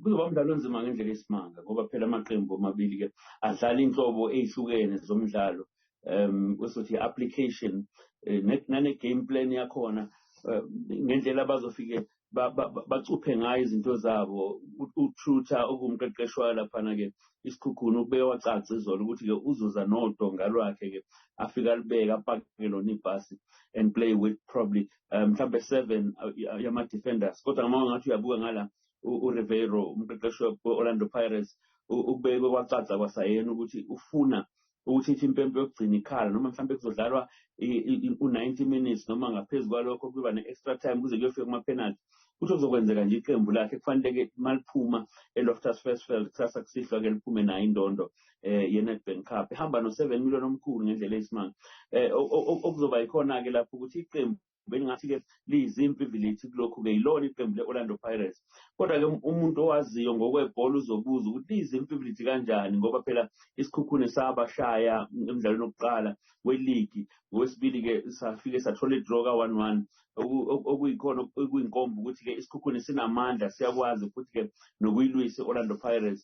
kuzoba umdlalo onzima ngendlela esimanga ngoba phela amaqembu amabili ke adlala inhlobo ezihlukene zomdlalo usothi application nane game plan yakhona ngendlela abazofike bacuphe ngayo izinto zabo uTruta okumqeqeshwa laphana ke Isikhukhune ube wacaca izolo ukuthi ke uzuza nodonga lwakhe ke afika alibeka apake lona ibhasi and play with probably mhlambe 7 yama defenders kodwa uma ngathi uyabuka ngala uRivero umqeqeshwa weOrlando Pirates ubeke kwacaca kwasayena ukuthi ufuna ukuthi ithi impempe yokugcina ikhala noma mhlambe kuzodlalwa u90 minutes noma ngaphezulu kwalokho kuba ne-extra time kuze kuyofika kuma-penalty ukuthi kuzokwenzeka nje iqembu lakhe kufanele-ke maliphuma eLoftus Versfeld kusasa kusihlwa ke liphume nayo indondo ye-Nedbank Cup ihamba no7 million omkhulu ngendlela esimanga okuzoba yikhona-ke lapho ukuthi iqembu belingathi-ke liyizimpivility kulokhu-ke yilona iqembu le-Orlando Pirates kodwa-ke umuntu owaziyo ngokwebhola uzobuza ukuthi liyizimpivility kanjani ngoba phela Isikhukhune sabashaya emdlalweni wokuqala weligi ngowesibili-ke safike sathola idraw ka-1-1 okuyikhona okuyinkomba ukuthi-ke Isikhukhune sinamandla siyakwazi futhi-ke nokuyilwisa i-Orlando Pirates